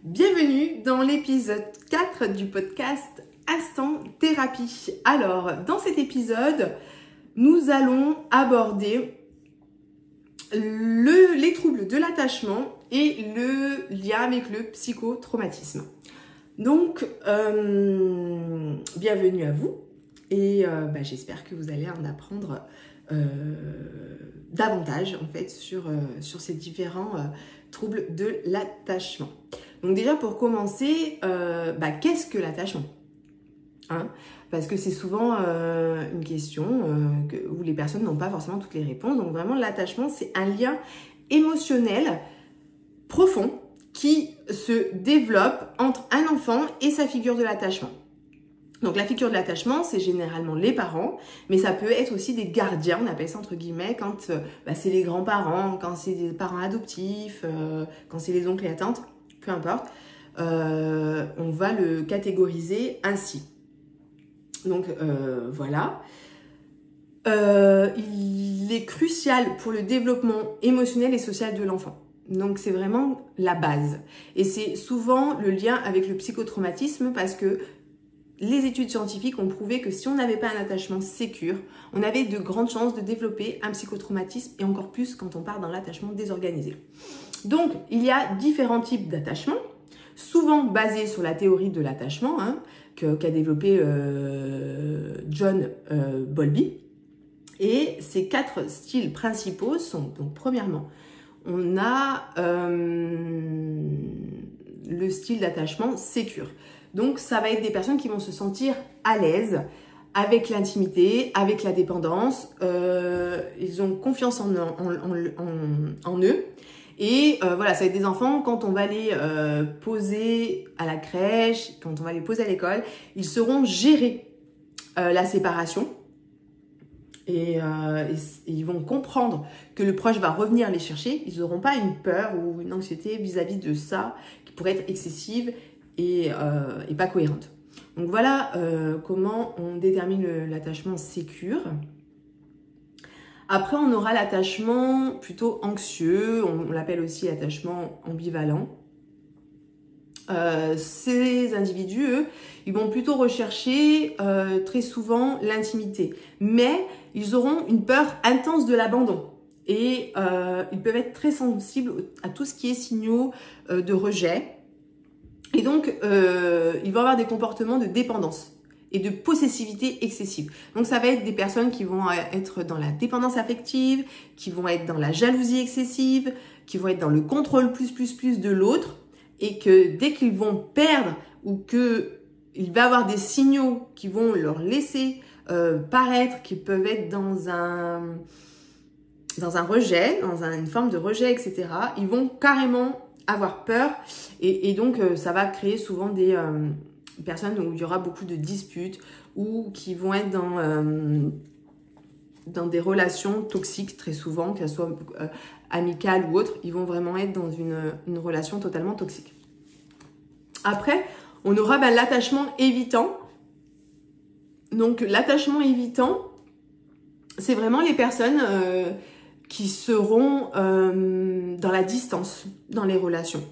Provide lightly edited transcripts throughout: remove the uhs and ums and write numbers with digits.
Bienvenue dans l'épisode 4 du podcast Instant Thérapie. Alors, dans cet épisode, nous allons aborder les troubles de l'attachement et le lien avec le psychotraumatisme. Donc, bienvenue à vous et j'espère que vous allez en apprendre davantage en fait sur ces différents troubles de l'attachement. Donc déjà pour commencer, qu'est-ce que l'attachement ? Parce que c'est souvent une question où les personnes n'ont pas forcément toutes les réponses. Donc vraiment l'attachement, c'est un lien émotionnel profond qui se développe entre un enfant et sa figure de l'attachement. Donc la figure de l'attachement, c'est généralement les parents, mais ça peut être aussi des gardiens, on appelle ça entre guillemets, quand c'est les grands-parents, quand c'est des parents adoptifs, quand c'est les oncles et la tante, peu importe, on va le catégoriser ainsi. Donc voilà. Il est crucial pour le développement émotionnel et social de l'enfant. Donc c'est vraiment la base. Et c'est souvent le lien avec le psychotraumatisme parce que les études scientifiques ont prouvé que si on n'avait pas un attachement sécure, on avait de grandes chances de développer un psychotraumatisme et encore plus quand on part dans l'attachement désorganisé. Donc, il y a différents types d'attachement, souvent basés sur la théorie de l'attachement qu'a développé John Bowlby. Et ces 4 styles principaux sont, donc premièrement, on a le style d'attachement sécure. Donc, ça va être des personnes qui vont se sentir à l'aise avec l'intimité, avec la dépendance. Ils ont confiance en eux. Et ça va être des enfants, quand on va les poser à la crèche, quand on va les poser à l'école, ils sauront gérer la séparation. Et ils vont comprendre que le proche va revenir les chercher. Ils n'auront pas une peur ou une anxiété vis-à-vis de ça qui pourrait être excessive et pas cohérente. Donc voilà comment on détermine l'attachement sécure. Après, on aura l'attachement plutôt anxieux, on l'appelle aussi l'attachement ambivalent. Ces individus, eux, ils vont plutôt rechercher très souvent l'intimité, mais ils auront une peur intense de l'abandon et ils peuvent être très sensibles à tout ce qui est signaux de rejet. Et donc, ils vont avoir des comportements de dépendance et de possessivité excessive. Donc, ça va être des personnes qui vont être dans la dépendance affective, qui vont être dans la jalousie excessive, qui vont être dans le contrôle plus de l'autre, et que dès qu'ils vont perdre ou qu'il va y avoir des signaux qui vont leur laisser paraître qu'ils peuvent être dans un rejet, une forme de rejet, etc., ils vont carrément avoir peur et donc ça va créer souvent des personnes où il y aura beaucoup de disputes ou qui vont être dans des relations toxiques très souvent, qu'elles soient amicales ou autres, ils vont vraiment être dans une relation totalement toxique. Après, on aura l'attachement évitant. Donc l'attachement évitant, c'est vraiment les personnes qui seront dans la distance dans les relations.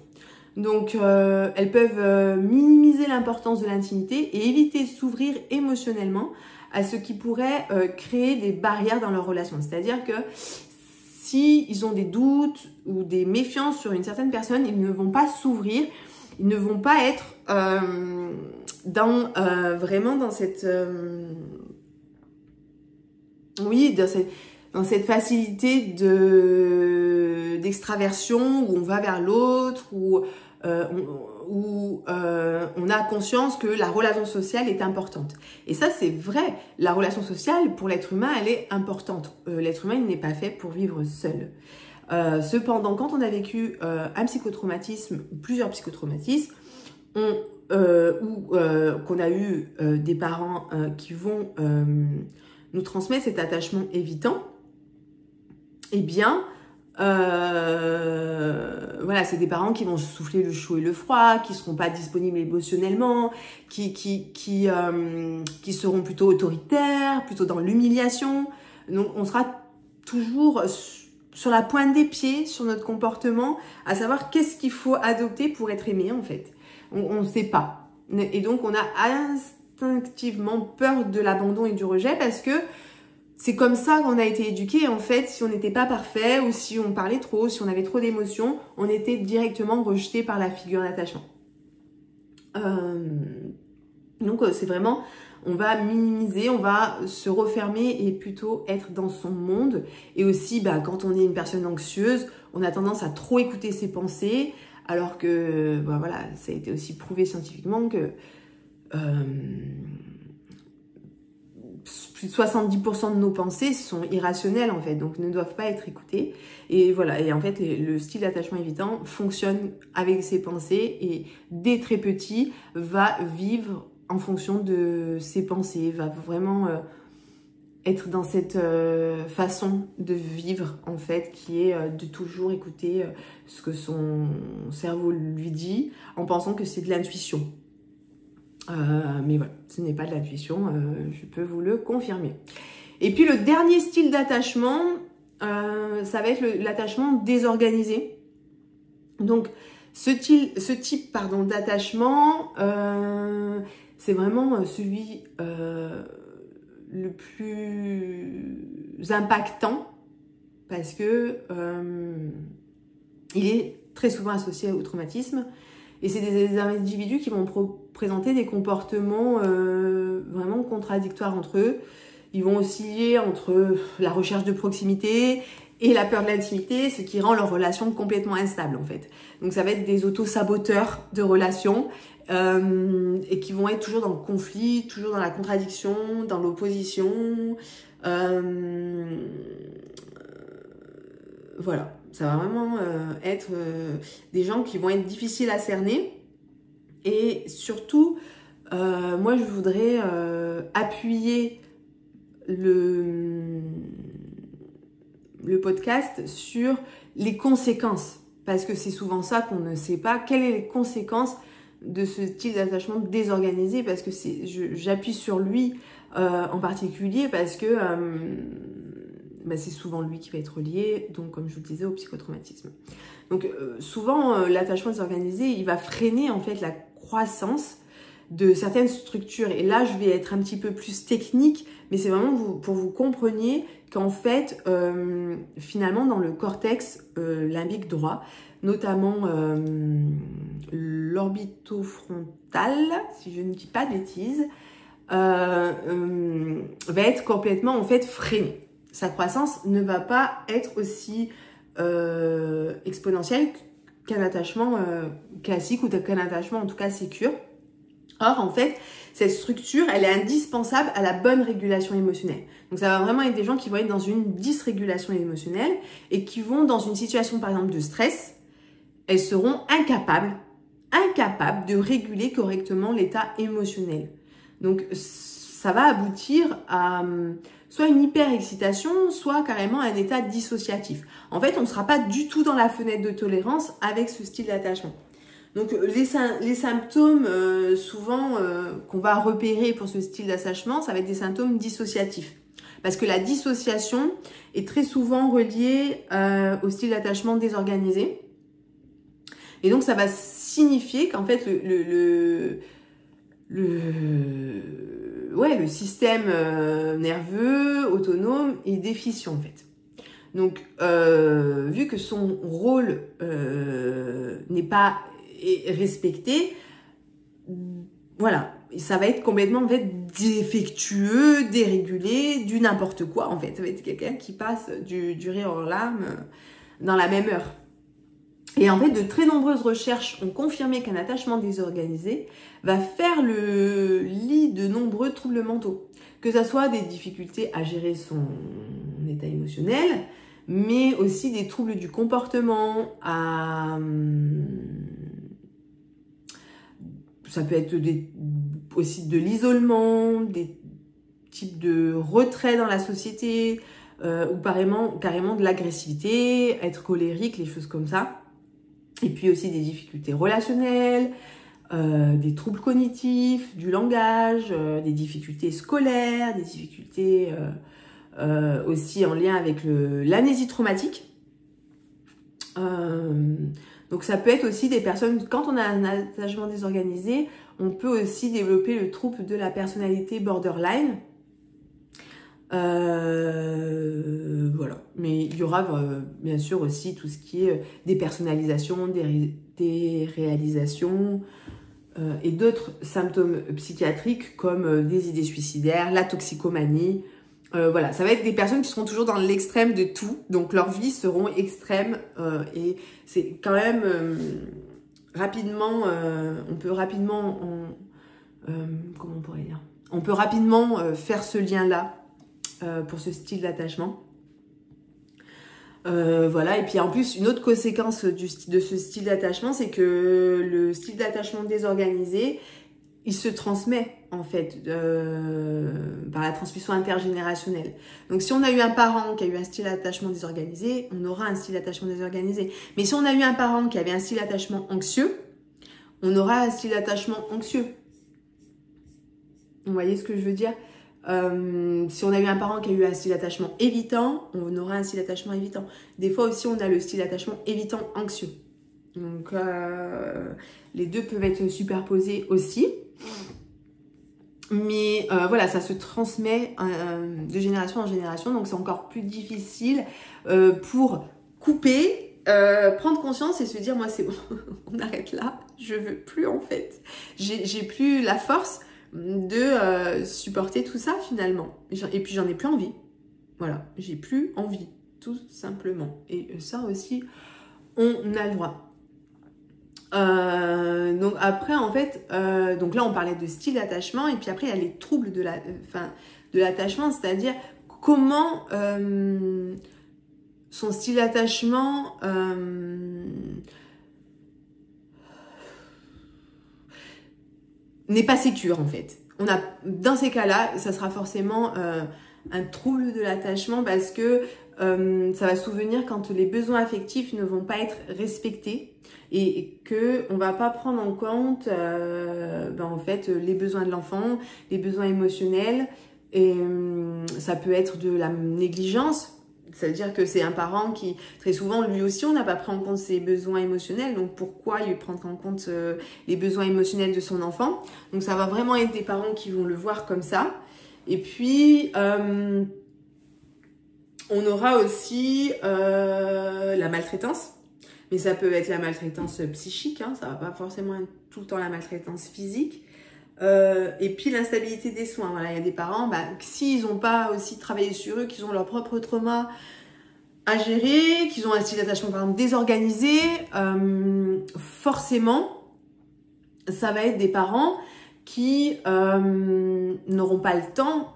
Donc, elles peuvent minimiser l'importance de l'intimité et éviter de s'ouvrir émotionnellement à ce qui pourrait créer des barrières dans leur relation. C'est-à-dire que s'ils ont des doutes ou des méfiances sur une certaine personne, ils ne vont pas s'ouvrir, ils ne vont pas être vraiment dans cette... dans cette facilité d'extraversion où on va vers l'autre, où on a conscience que la relation sociale est importante. Et ça, c'est vrai. La relation sociale, pour l'être humain, elle est importante. L'être humain, il n'est pas fait pour vivre seul. Cependant, quand on a vécu un psychotraumatisme ou plusieurs psychotraumatismes, qu'on a eu des parents qui vont nous transmettre cet attachement évitant, eh bien, c'est des parents qui vont souffler le chaud et le froid, qui seront pas disponibles émotionnellement, qui seront plutôt autoritaires, plutôt dans l'humiliation. Donc, on sera toujours sur la pointe des pieds, sur notre comportement, à savoir qu'est-ce qu'il faut adopter pour être aimé en fait. On ne sait pas. Et donc on a instinctivement peur de l'abandon et du rejet parce que c'est comme ça qu'on a été éduqué. En fait, si on n'était pas parfait ou si on parlait trop, si on avait trop d'émotions, on était directement rejeté par la figure d'attachement. Donc c'est vraiment, on va minimiser, on va se refermer et plutôt être dans son monde. Et aussi, quand on est une personne anxieuse, on a tendance à trop écouter ses pensées, alors que, voilà, ça a été aussi prouvé scientifiquement que plus de 70% de nos pensées sont irrationnelles en fait, donc ne doivent pas être écoutées. Et voilà, et en fait le style d'attachement évitant fonctionne avec ses pensées et dès très petit va vivre en fonction de ses pensées, va vraiment être dans cette façon de vivre en fait, qui est de toujours écouter ce que son cerveau lui dit en pensant que c'est de l'intuition. Mais voilà, ce n'est pas de l'intuition, je peux vous le confirmer. Et puis le dernier style d'attachement, ça va être l'attachement désorganisé. Donc ce type d'attachement, c'est vraiment celui le plus impactant parce que il est très souvent associé au traumatisme. Et c'est des individus qui vont présenter des comportements vraiment contradictoires entre eux. Ils vont osciller entre la recherche de proximité et la peur de l'intimité, ce qui rend leur relation complètement instable en fait. Donc ça va être des auto-saboteurs de relations et qui vont être toujours dans le conflit, toujours dans la contradiction, dans l'opposition. Voilà. Ça va vraiment être des gens qui vont être difficiles à cerner. Et surtout, moi, je voudrais appuyer le podcast sur les conséquences. Parce que c'est souvent ça qu'on ne sait pas. Quelles sont les conséquences de ce type d'attachement désorganisé? Parce que j'appuie sur lui en particulier parce que... c'est souvent lui qui va être lié, donc comme je vous le disais, au psychotraumatisme. Donc souvent, l'attachement désorganisé, il va freiner en fait la croissance de certaines structures. Et là, je vais être un petit peu plus technique, mais c'est vraiment pour vous compreniez qu'en fait, finalement, dans le cortex limbique droit, notamment l'orbitofrontal, si je ne dis pas de bêtises, va être complètement en fait freiné. Sa croissance ne va pas être aussi exponentielle qu'un attachement classique ou qu'un attachement en tout cas sécure. Or, en fait, cette structure, elle est indispensable à la bonne régulation émotionnelle. Donc, ça va vraiment être des gens qui vont être dans une dysrégulation émotionnelle et qui vont, dans une situation, par exemple, de stress, elles seront incapables de réguler correctement l'état émotionnel. Donc, ça va aboutir à soit une hyper-excitation, soit carrément un état dissociatif. En fait, on ne sera pas du tout dans la fenêtre de tolérance avec ce style d'attachement. Donc, les symptômes souvent qu'on va repérer pour ce style d'attachement, ça va être des symptômes dissociatifs. Parce que la dissociation est très souvent reliée au style d'attachement désorganisé. Et donc, ça va signifier qu'en fait, le système nerveux autonome est déficient en fait. Donc, vu que son rôle n'est pas respecté, voilà, ça va être complètement en fait défectueux, dérégulé, du n'importe quoi en fait. Ça va être quelqu'un qui passe du rire aux larmes dans la même heure. Et en fait, de très nombreuses recherches ont confirmé qu'un attachement désorganisé va faire le lit de nombreux troubles mentaux. Que ce soit des difficultés à gérer son état émotionnel, mais aussi des troubles du comportement, ça peut être aussi de l'isolement, des types de retrait dans la société, ou carrément de l'agressivité, être colérique, les choses comme ça. Et puis aussi des difficultés relationnelles, des troubles cognitifs, du langage, des difficultés scolaires, des difficultés aussi en lien avec l'amnésie traumatique. Donc ça peut être aussi des personnes, quand on a un attachement désorganisé, on peut aussi développer le trouble de la personnalité borderline. Voilà. Mais il y aura bien sûr aussi tout ce qui est dépersonnalisation, déréalisation et d'autres symptômes psychiatriques comme des idées suicidaires, la toxicomanie. Voilà, ça va être des personnes qui seront toujours dans l'extrême de tout, donc leurs vies seront extrêmes et c'est quand même rapidement, on peut rapidement, comment on pourrait dire, on peut rapidement faire ce lien-là pour ce style d'attachement. Voilà, et puis en plus, une autre conséquence de ce style d'attachement, c'est que le style d'attachement désorganisé, il se transmet en fait par la transmission intergénérationnelle. Donc si on a eu un parent qui a eu un style d'attachement désorganisé, on aura un style d'attachement désorganisé. Mais si on a eu un parent qui avait un style d'attachement anxieux, on aura un style d'attachement anxieux. Vous voyez ce que je veux dire? Si on a eu un parent qui a eu un style d'attachement évitant, on aura un style d'attachement évitant. Des fois aussi, on a le style d'attachement évitant anxieux. Donc, les deux peuvent être superposés aussi. Mais voilà, ça se transmet de génération en génération. Donc, c'est encore plus difficile pour couper, prendre conscience et se dire, moi, c'est bon, on arrête là. Je veux plus, en fait. J'ai plus la force de supporter tout ça finalement, et puis j'en ai plus envie, voilà, j'ai plus envie tout simplement, et ça aussi on a le droit. Donc après en fait donc là on parlait de style d'attachement, et puis après il y a les troubles de l'attachement, c'est-à-dire comment son style d'attachement n'est pas sécure en fait. Dans ces cas-là, ça sera forcément un trouble de l'attachement, parce que ça va souvenir quand les besoins affectifs ne vont pas être respectés et que on va pas prendre en compte en fait les besoins de l'enfant, les besoins émotionnels, et ça peut être de la négligence. C'est-à-dire que c'est un parent qui, très souvent, lui aussi, on n'a pas pris en compte ses besoins émotionnels. Donc, pourquoi il prendre en compte les besoins émotionnels de son enfant? Donc, ça va vraiment être des parents qui vont le voir comme ça. Et puis, on aura aussi la maltraitance. Mais ça peut être la maltraitance psychique, hein, ça va pas forcément être tout le temps la maltraitance physique. Et puis l'instabilité des soins. Voilà, il y a des parents, s'ils n'ont pas aussi travaillé sur eux, qu'ils ont leur propre trauma à gérer, qu'ils ont un style d'attachement par exemple désorganisé, forcément, ça va être des parents qui n'auront pas le temps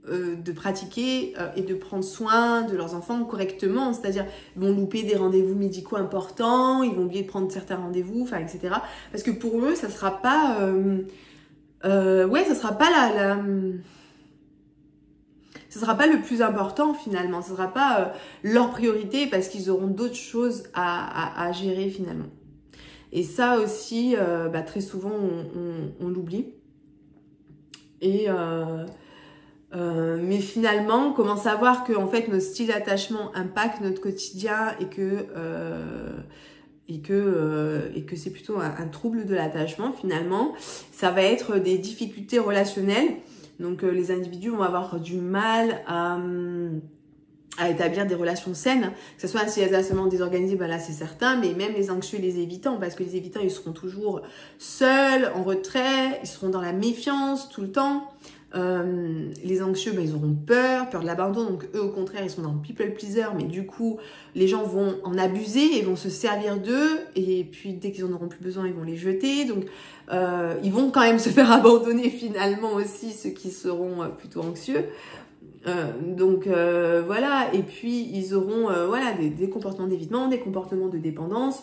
de pratiquer et de prendre soin de leurs enfants correctement, c'est-à-dire ils vont louper des rendez-vous médicaux importants, ils vont oublier de prendre certains rendez-vous, etc. Parce que pour eux, ça sera pas ça sera pas ça sera pas le plus important finalement, ça sera pas leur priorité, parce qu'ils auront d'autres choses à gérer finalement. Et ça aussi, très souvent on l'oublie. Et mais finalement, comment savoir que en fait notre style d'attachement impacte notre quotidien et que c'est plutôt un trouble de l'attachement finalement, ça va être des difficultés relationnelles. Donc les individus vont avoir du mal à établir des relations saines, que ce soit un style d'attachement désorganisé, là c'est certain, mais même les anxieux et les évitants, parce que les évitants ils seront toujours seuls, en retrait, ils seront dans la méfiance tout le temps. Les anxieux, ils auront peur de l'abandon, donc eux au contraire ils sont dans le people pleaser, mais du coup les gens vont en abuser et vont se servir d'eux, et puis dès qu'ils en auront plus besoin ils vont les jeter, donc ils vont quand même se faire abandonner finalement aussi, ceux qui seront plutôt anxieux. Voilà, et puis ils auront des comportements d'évitement, des comportements de dépendance,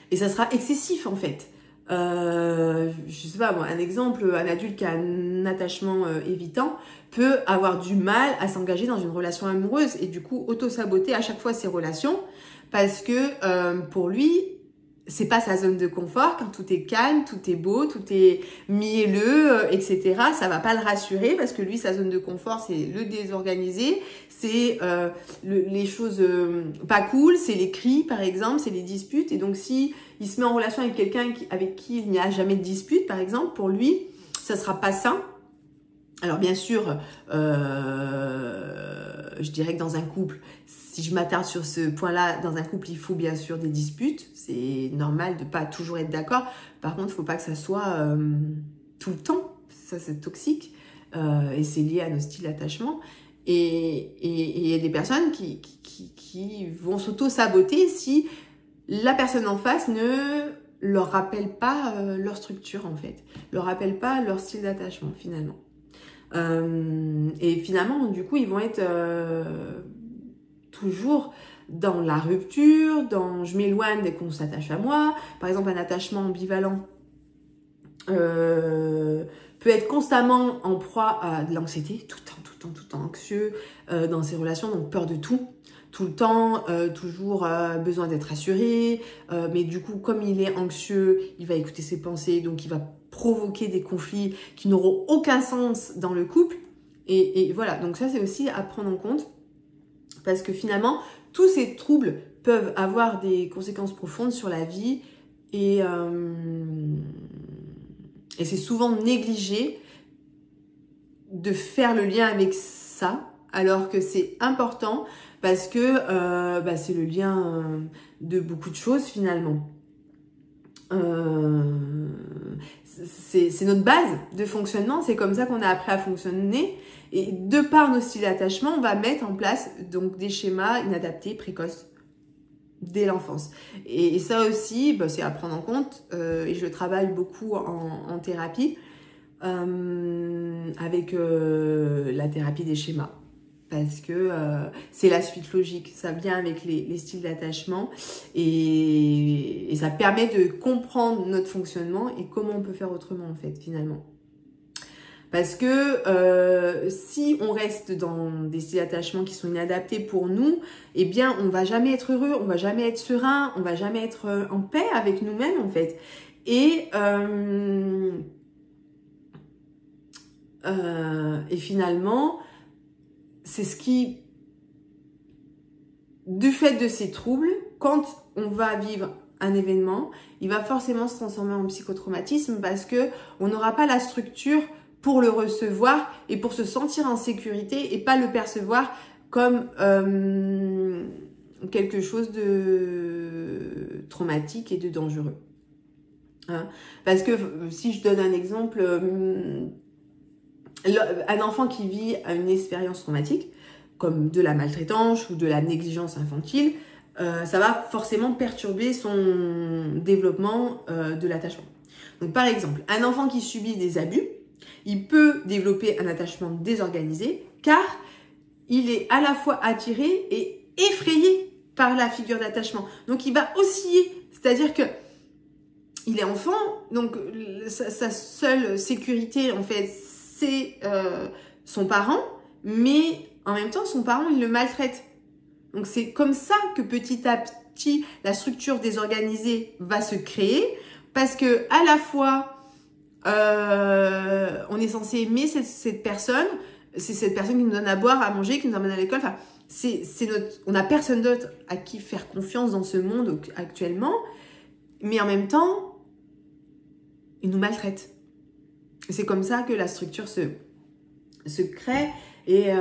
et ça sera excessif en fait. Je sais pas moi, un exemple, un adulte qui a un attachement évitant peut avoir du mal à s'engager dans une relation amoureuse et du coup auto-saboter à chaque fois ses relations, parce que pour lui c'est pas sa zone de confort. Quand tout est calme, tout est beau, tout est mielleux, etc. Ça va pas le rassurer parce que lui, sa zone de confort, c'est le désorganisé, c'est les choses pas cool, c'est les cris par exemple, c'est les disputes. Et donc si il se met en relation avec quelqu'un avec qui il n'y a jamais de dispute, par exemple, pour lui, ça sera pas sain. Alors bien sûr, je dirais que dans un couple, si je m'attarde sur ce point-là, dans un couple, il faut bien sûr des disputes. C'est normal de pas toujours être d'accord. Par contre, il faut pas que ça soit tout le temps. Ça, c'est toxique. Et c'est lié à nos styles d'attachement. Et il y a des personnes qui vont s'auto-saboter si la personne en face ne leur rappelle pas leur structure, en fait. Leur rappelle pas leur style d'attachement, finalement. Et finalement, du coup, ils vont être toujours dans la rupture, dans je m'éloigne dès qu'on s'attache à moi. Par exemple, un attachement ambivalent peut être constamment en proie à de l'anxiété, tout le temps anxieux dans ses relations, donc peur de tout le temps, toujours besoin d'être rassuré, mais du coup, comme il est anxieux, il va écouter ses pensées, donc il va provoquer des conflits qui n'auront aucun sens dans le couple. Et voilà, donc ça, c'est aussi à prendre en compte, parce que finalement, tous ces troubles peuvent avoir des conséquences profondes sur la vie, et c'est souvent négligé de faire le lien avec ça, alors que c'est important, parce que c'est le lien de beaucoup de choses finalement. C'est notre base de fonctionnement, c'est comme ça qu'on a appris à fonctionner, et de par nos styles d'attachement, on va mettre en place donc des schémas inadaptés, précoces, dès l'enfance. Et ça aussi, c'est à prendre en compte, et je travaille beaucoup en thérapie, avec la thérapie des schémas. Parce que c'est la suite logique, ça vient avec les styles d'attachement et ça permet de comprendre notre fonctionnement et comment on peut faire autrement en fait finalement. Parce que si on reste dans des styles d'attachement qui sont inadaptés pour nous, eh bien on va jamais être heureux, on va jamais être serein, on va jamais être en paix avec nous-mêmes en fait. Et finalement, c'est ce qui, du fait de ces troubles, quand on va vivre un événement, il va forcément se transformer en psychotraumatisme parce que on n'aura pas la structure pour le recevoir et pour se sentir en sécurité et pas le percevoir comme quelque chose de traumatique et de dangereux. Hein? Parce que si je donne un exemple, un enfant qui vit une expérience traumatique, comme de la maltraitance ou de la négligence infantile, ça va forcément perturber son développement de l'attachement. Donc par exemple, un enfant qui subit des abus, il peut développer un attachement désorganisé car il est à la fois attiré et effrayé par la figure d'attachement. Donc il va osciller, c'est-à-dire que il est enfant, donc sa seule sécurité en fait c'est son parent, mais en même temps son parent il le maltraite. Donc c'est comme ça que petit à petit la structure désorganisée va se créer, parce que à la fois on est censé aimer cette personne, c'est cette personne qui nous donne à boire, à manger, qui nous emmène à l'école, enfin on n'a personne d'autre à qui faire confiance dans ce monde actuellement, mais en même temps il nous maltraite. C'est comme ça que la structure se crée. Et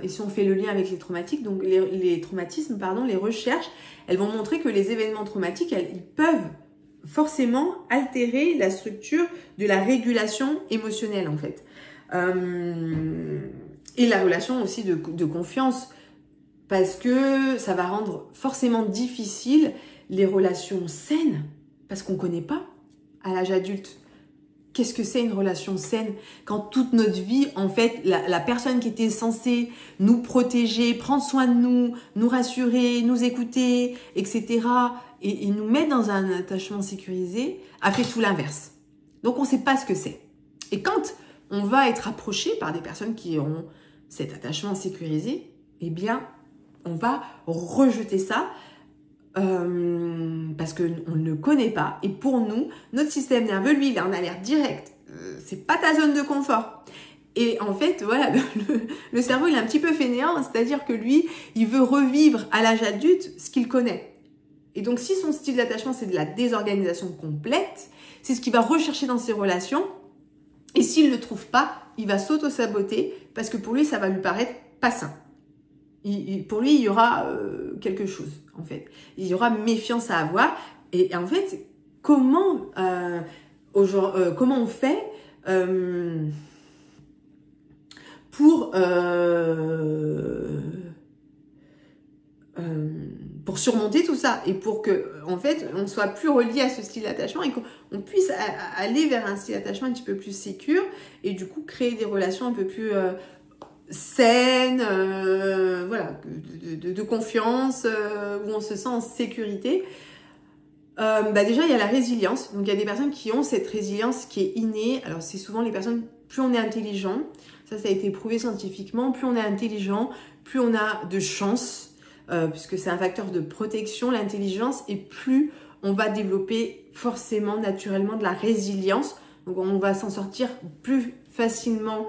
si on fait le lien avec les traumatiques, donc les traumatismes, les recherches, elles vont montrer que les événements traumatiques, ils peuvent forcément altérer la structure de la régulation émotionnelle en fait. Et la relation aussi de confiance, parce que ça va rendre forcément difficile les relations saines, parce qu'on ne connaît pas à l'âge adulte. Qu'est-ce que c'est une relation saine? Quand toute notre vie, en fait, la personne qui était censée nous protéger, prendre soin de nous, nous rassurer, nous écouter, etc., et nous mettre dans un attachement sécurisé, a fait tout l'inverse. Donc, on ne sait pas ce que c'est. Et quand on va être approché par des personnes qui ont cet attachement sécurisé, eh bien, on va rejeter ça parce qu'on ne le connaît pas. Et pour nous, notre système nerveux, lui, il est en alerte directe. C'est pas ta zone de confort. Et en fait, voilà, le cerveau, il est un petit peu fainéant, c'est-à-dire que lui, il veut revivre à l'âge adulte ce qu'il connaît. Et donc, si son style d'attachement, c'est de la désorganisation complète, c'est ce qu'il va rechercher dans ses relations. Et s'il ne le trouve pas, il va s'auto-saboter parce que pour lui, ça va lui paraître pas sain. Pour lui, il y aura quelque chose, en fait. Il y aura méfiance à avoir. Et en fait, comment on fait pour surmonter tout ça et pour que, en fait, on soit plus relié à ce style d'attachement et qu'on puisse aller vers un style d'attachement un petit peu plus sécure et du coup créer des relations un peu plus saines, voilà, de confiance, où on se sent en sécurité. Déjà, il y a la résilience. Donc, il y a des personnes qui ont cette résilience qui est innée. Alors, c'est souvent les personnes, plus on est intelligent, ça a été prouvé scientifiquement, plus on est intelligent, plus on a de chance, puisque c'est un facteur de protection, l'intelligence, et plus on va développer forcément, naturellement, de la résilience. Donc, on va s'en sortir plus facilement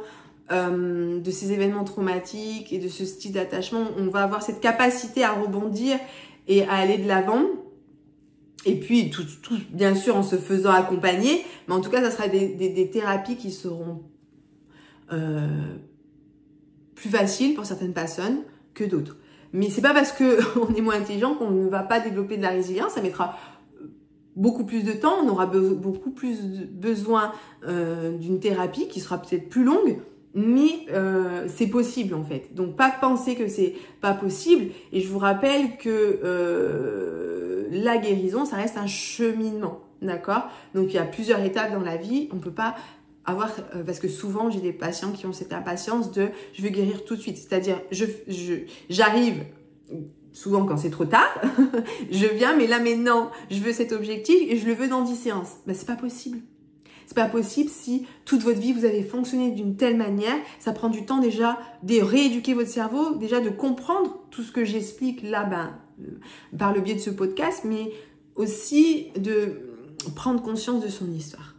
de ces événements traumatiques et de ce style d'attachement. On va avoir cette capacité à rebondir et à aller de l'avant. Et puis, tout bien sûr, en se faisant accompagner. Mais en tout cas, ça sera des thérapies qui seront plus faciles pour certaines personnes que d'autres. Mais c'est pas parce qu'on est moins intelligent qu'on ne va pas développer de la résilience. Ça mettra beaucoup plus de temps. On aura beaucoup plus besoin d'une thérapie qui sera peut-être plus longue. Mais c'est possible en fait. Donc pas penser que c'est pas possible. Et je vous rappelle que la guérison, ça reste un cheminement, d'accord? Donc il y a plusieurs étapes dans la vie. On peut pas avoir, parce que souvent j'ai des patients qui ont cette impatience de je veux guérir tout de suite. C'est-à-dire j'arrive souvent quand c'est trop tard, je viens, mais là maintenant je veux cet objectif et je le veux dans 10 séances. Ben c'est pas possible. C'est pas possible si toute votre vie vous avez fonctionné d'une telle manière. Ça prend du temps déjà de rééduquer votre cerveau, déjà de comprendre tout ce que j'explique là, par le biais de ce podcast, mais aussi de prendre conscience de son histoire.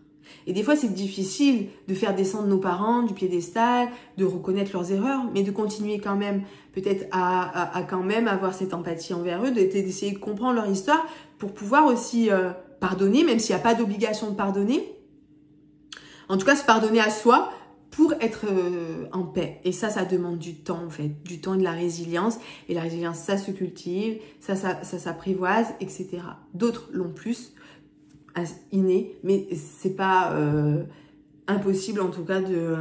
Et des fois, c'est difficile de faire descendre nos parents du piédestal, de reconnaître leurs erreurs, mais de continuer quand même, peut-être à quand même avoir cette empathie envers eux, d'essayer de comprendre leur histoire pour pouvoir aussi pardonner, même s'il n'y a pas d'obligation de pardonner. En tout cas, se pardonner à soi pour être en paix. Et ça demande du temps, en fait. Du temps et de la résilience. Et la résilience, ça se cultive, ça s'apprivoise, etc. D'autres l'ont plus, inné, mais c'est pas impossible, en tout cas, de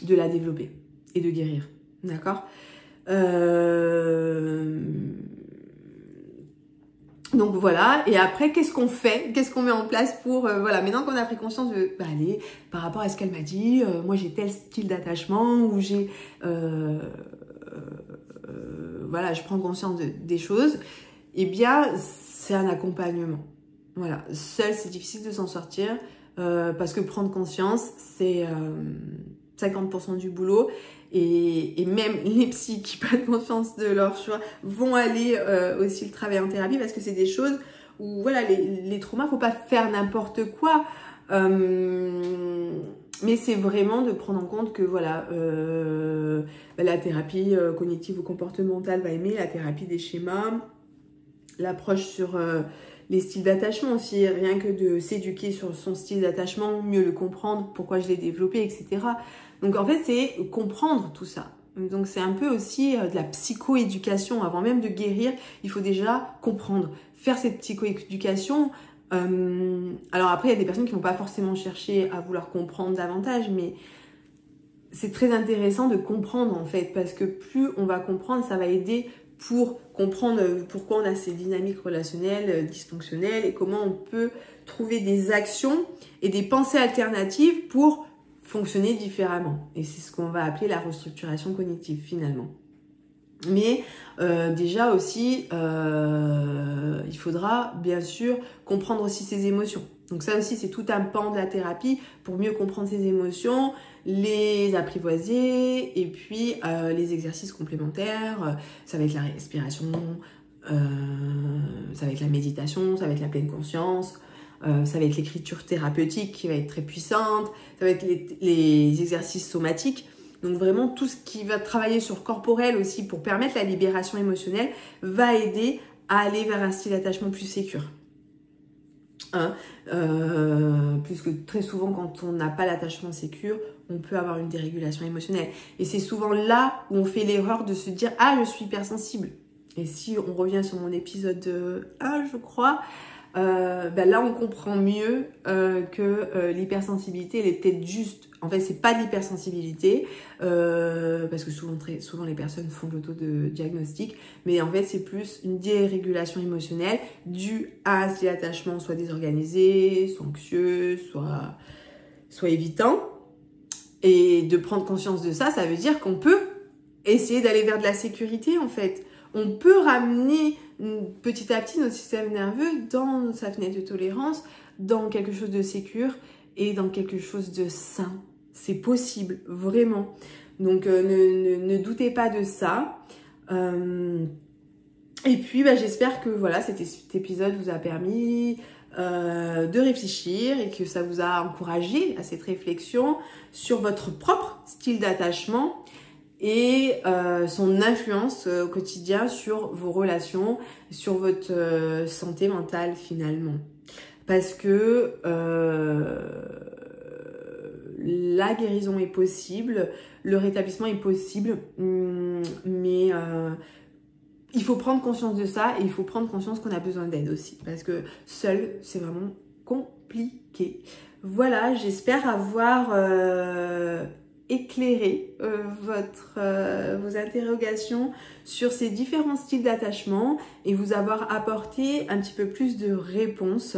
la développer et de guérir. D'accord ? Donc voilà, et après, qu'est-ce qu'on fait? Qu'est-ce qu'on met en place pour, voilà, maintenant qu'on a pris conscience de, allez, par rapport à ce qu'elle m'a dit, moi j'ai tel style d'attachement, ou j'ai, voilà, je prends conscience des choses, eh bien, c'est un accompagnement. Voilà, seul, c'est difficile de s'en sortir, parce que prendre conscience, c'est 50% du boulot. Et même les psys qui prennent conscience de leur choix vont aller aussi le travailler en thérapie parce que c'est des choses où voilà, les traumas, faut pas faire n'importe quoi. Mais c'est vraiment de prendre en compte que voilà, la thérapie cognitive ou comportementale va aimer, la thérapie des schémas, l'approche sur les styles d'attachement aussi, rien que de s'éduquer sur son style d'attachement, mieux le comprendre, pourquoi je l'ai développé, etc. Donc en fait, c'est comprendre tout ça. Donc c'est un peu aussi de la psychoéducation. Avant même de guérir, il faut déjà comprendre, faire cette psychoéducation. Alors après, il y a des personnes qui vont pas forcément chercher à vouloir comprendre davantage, mais c'est très intéressant de comprendre en fait, parce que plus on va comprendre, ça va aider pour comprendre pourquoi on a ces dynamiques relationnelles dysfonctionnelles et comment on peut trouver des actions et des pensées alternatives pour fonctionner différemment. Et c'est ce qu'on va appeler la restructuration cognitive finalement. Mais déjà aussi, il faudra bien sûr comprendre aussi ses émotions. Donc ça aussi, c'est tout un pan de la thérapie pour mieux comprendre ses émotions, les apprivoiser, et puis les exercices complémentaires, ça va être la respiration, ça va être la méditation, ça va être la pleine conscience, ça va être l'écriture thérapeutique qui va être très puissante, ça va être les exercices somatiques. Donc vraiment tout ce qui va travailler sur le corporel aussi pour permettre la libération émotionnelle va aider à aller vers un style d'attachement plus sécure. Puisque très souvent quand on n'a pas l'attachement sécure, on peut avoir une dérégulation émotionnelle. Et c'est souvent là où on fait l'erreur de se dire « Ah, je suis hypersensible ». Et si on revient sur mon épisode 1, je crois, là on comprend mieux que l'hypersensibilité, elle est peut-être juste. En fait, c'est pas de l'hypersensibilité, parce que très souvent les personnes font de l'auto-diagnostic, mais en fait c'est plus une dérégulation émotionnelle due à un style d'attachement soit désorganisé, soit anxieux, soit évitant. Et de prendre conscience de ça, ça veut dire qu'on peut essayer d'aller vers de la sécurité en fait. On peut ramener petit à petit notre système nerveux dans sa fenêtre de tolérance, dans quelque chose de sécure et dans quelque chose de sain. C'est possible, vraiment. Donc, ne doutez pas de ça. Et puis, j'espère que voilà, cet épisode vous a permis de réfléchir et que ça vous a encouragé à cette réflexion sur votre propre style d'attachement et son influence au quotidien sur vos relations, sur votre santé mentale finalement. Parce que la guérison est possible, le rétablissement est possible, mais il faut prendre conscience de ça et il faut prendre conscience qu'on a besoin d'aide aussi. Parce que seul, c'est vraiment compliqué. Voilà, j'espère avoir éclairer vos interrogations sur ces différents styles d'attachement et vous avoir apporté un petit peu plus de réponses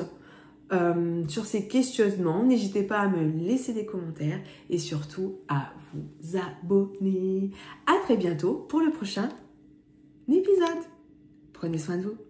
sur ces questionnements. N'hésitez pas à me laisser des commentaires et surtout à vous abonner. À très bientôt pour le prochain épisode. Prenez soin de vous.